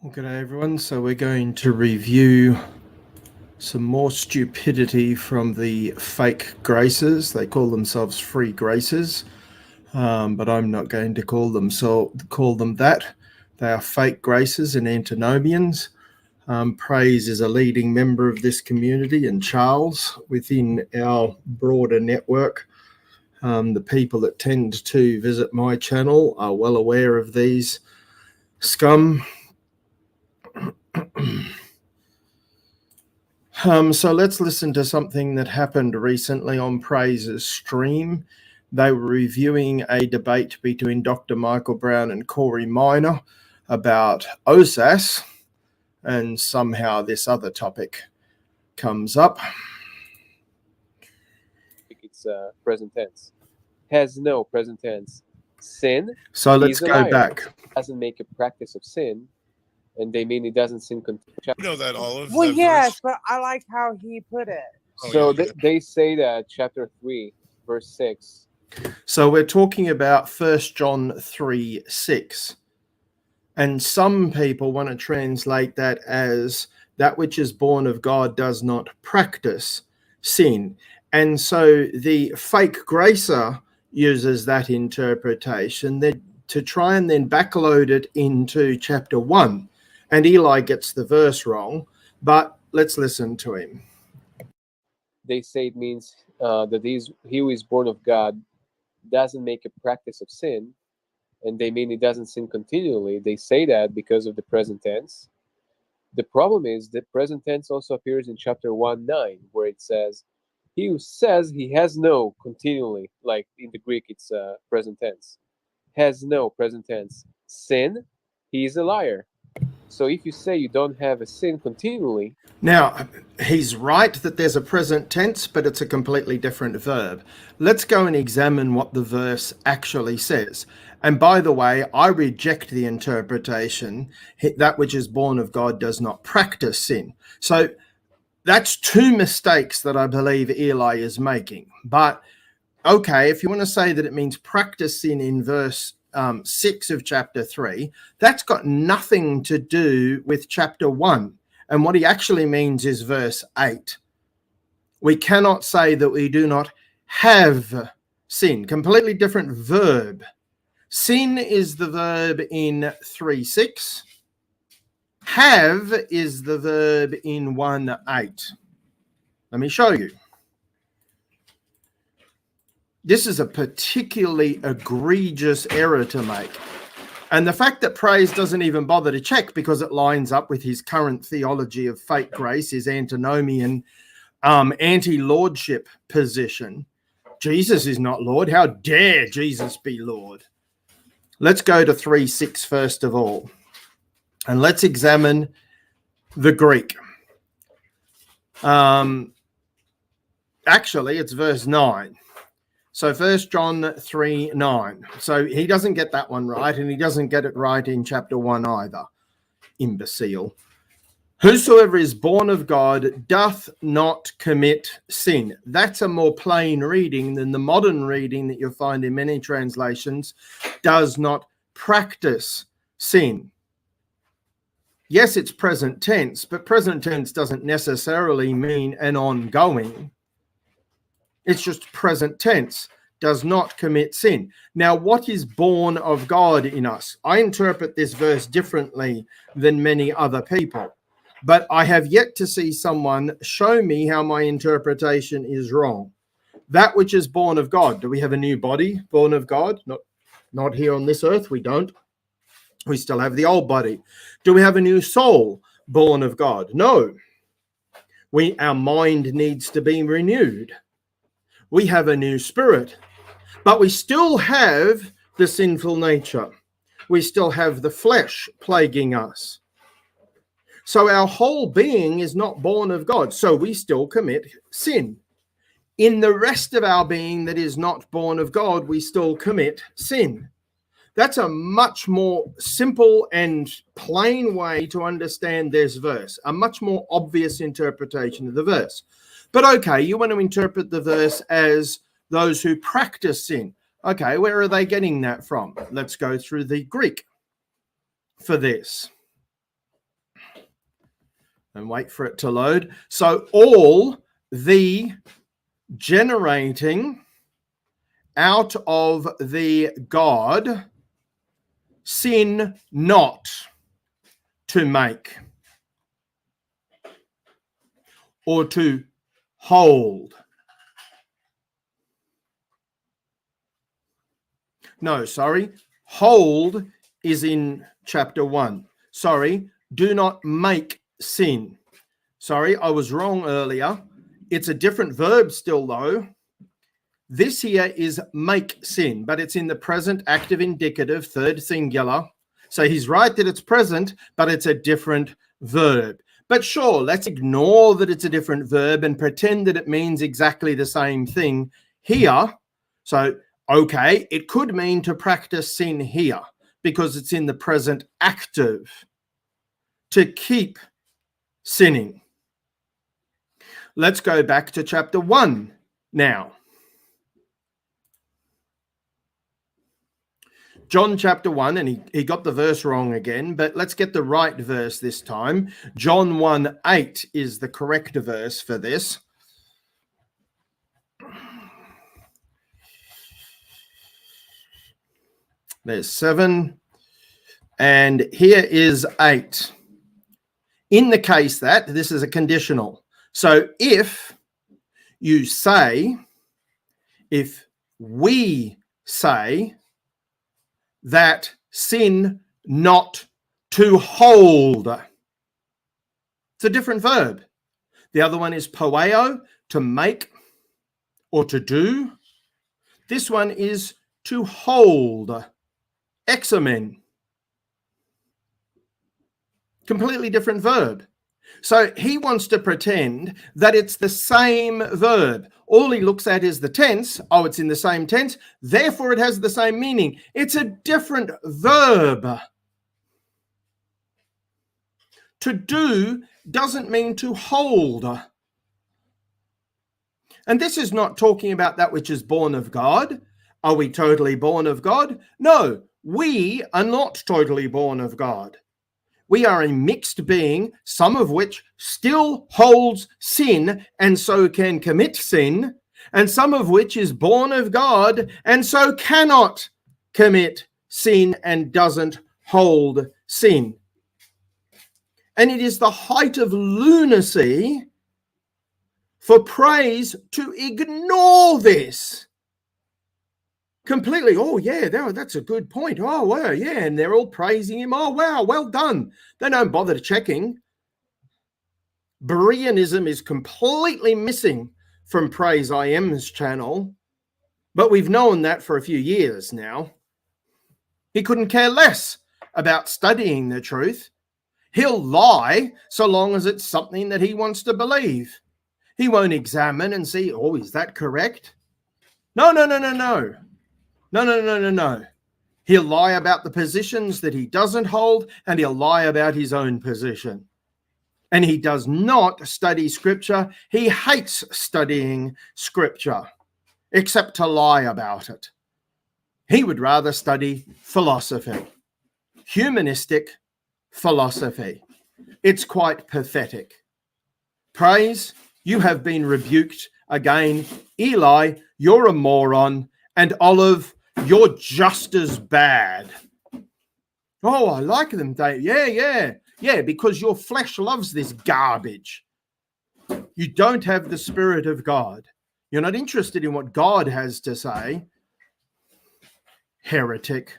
Well, g'day everyone. So we're going to review some more stupidity from the fake graces. They call themselves free graces, but I'm not going to call them that. They are fake graces and antinomians. Praise is a leading member of this community, and Charles within our broader network. The people that tend to visit my channel are well aware of these scum. So let's listen to something that happened recently on Praise's stream. They were reviewing a debate between Dr. Michael Brown and Corey Minor about OSAS, and somehow this other topic comes up. It's present tense. Has no present tense. Sin. So let's go back. Doesn't make a practice of sin, and they mean it doesn't sin. You know that, Olive. Well, that yes, verse? but I like how he put it. Oh, So yeah, they say that chapter 3, verse 6. So we're talking about 1 John 3:6. And some people want to translate that as that which is born of God does not practice sin. And so the fake gracer uses that interpretation to try and then backload it into chapter 1. And Eli gets the verse wrong, but let's listen to him. They say it means that he who is born of God doesn't make a practice of sin, and they mean he doesn't sin continually. They say that because of the present tense. The problem is that present tense also appears in chapter 1:9, where it says, he who says he has no continually, like in the Greek it's present tense, has no present tense sin, he is a liar. So if you say you don't have a sin continually... Now, he's right that there's a present tense, but it's a completely different verb. Let's go and examine what the verse actually says. And by the way, I reject the interpretation, that which is born of God does not practice sin. So that's two mistakes that I believe Eli is making. But okay, if you want to say that it means practice sin in verse 6 of chapter 3, that's got nothing to do with chapter 1. And what he actually means is verse 8. We cannot say that we do not have sin. Completely different verb. Sin is the verb in 3:6. Have is the verb in 1:8. Let me show you. This is a particularly egregious error to make. And the fact that Praise doesn't even bother to check because it lines up with his current theology of fake grace, his antinomian, anti-lordship position. Jesus is not Lord. How dare Jesus be Lord? Let's go to 3:6 first of all. And let's examine the Greek. Actually, it's verse 9. So 1 John 3:9. So he doesn't get that one right, and he doesn't get it right in chapter 1 either. Imbecile. Whosoever is born of God doth not commit sin. That's a more plain reading than the modern reading that you'll find in many translations, does not practice sin. Yes, it's present tense, but present tense doesn't necessarily mean an ongoing. It's just present tense, does not commit sin. Now, what is born of God in us? I interpret this verse differently than many other people, but I have yet to see someone show me how my interpretation is wrong. That which is born of God. Do we have a new body born of God? Not here on this earth, we don't. We still have the old body. Do we have a new soul born of God? No. Our mind needs to be renewed. We have a new spirit, but we still have the sinful nature. We still have the flesh plaguing us. So our whole being is not born of God, so we still commit sin. In the rest of our being that is not born of God, we still commit sin. That's a much more simple and plain way to understand this verse, a much more obvious interpretation of the verse. But okay, you want to interpret the verse as those who practice sin. Okay, where are they getting that from? Let's go through the Greek for this. and wait for it to load. So all the generating out of the God sin not to make or to hold. No, sorry. Hold is in chapter 1. Sorry, do not make sin. Sorry, I was wrong earlier. It's a different verb still, though. This here is make sin, but it's in the present active indicative, third singular. So he's right that it's present, but it's a different verb. But sure, let's ignore that it's a different verb and pretend that it means exactly the same thing here. So, okay, it could mean to practice sin here because it's in the present active, to keep sinning. Let's go back to chapter 1 now. John chapter 1, and he got the verse wrong again, but let's get the right verse this time. John 1:8 is the correct verse for this. There's 7, and here is 8. In the case that, this is a conditional. So if you say, if we say that sin not to hold, it's a different verb. The other one is poeo, to make or to do. This one is to hold, examen. Completely different verb. So he wants to pretend that it's the same verb. All he looks at is the tense. Oh, it's in the same tense. Therefore, it has the same meaning. It's a different verb. To do doesn't mean to hold. And this is not talking about that which is born of God. Are we totally born of God? No, we are not totally born of God. We are a mixed being, some of which still holds sin and so can commit sin, and some of which is born of God and so cannot commit sin and doesn't hold sin. And it is the height of lunacy for praise to ignore this. Completely, oh yeah, that's a good point. Oh, wow, yeah, and they're all praising him. Oh, wow, well done. They don't bother checking. Bereanism is completely missing from Praise IM's channel, but we've known that for a few years now. He couldn't care less about studying the truth. He'll lie so long as it's something that he wants to believe. He won't examine and see, oh, is that correct? No. No. He'll lie about the positions that he doesn't hold, and he'll lie about his own position. And he does not study scripture. He hates studying scripture, except to lie about it. He would rather study philosophy, humanistic philosophy. It's quite pathetic. Praise, you have been rebuked again. Eli, you're a moron. And Olive, you're just as bad. Oh, I like them, Dave. Yeah, because your flesh loves this garbage. You don't have the Spirit of God. You're not interested in what God has to say. Heretic.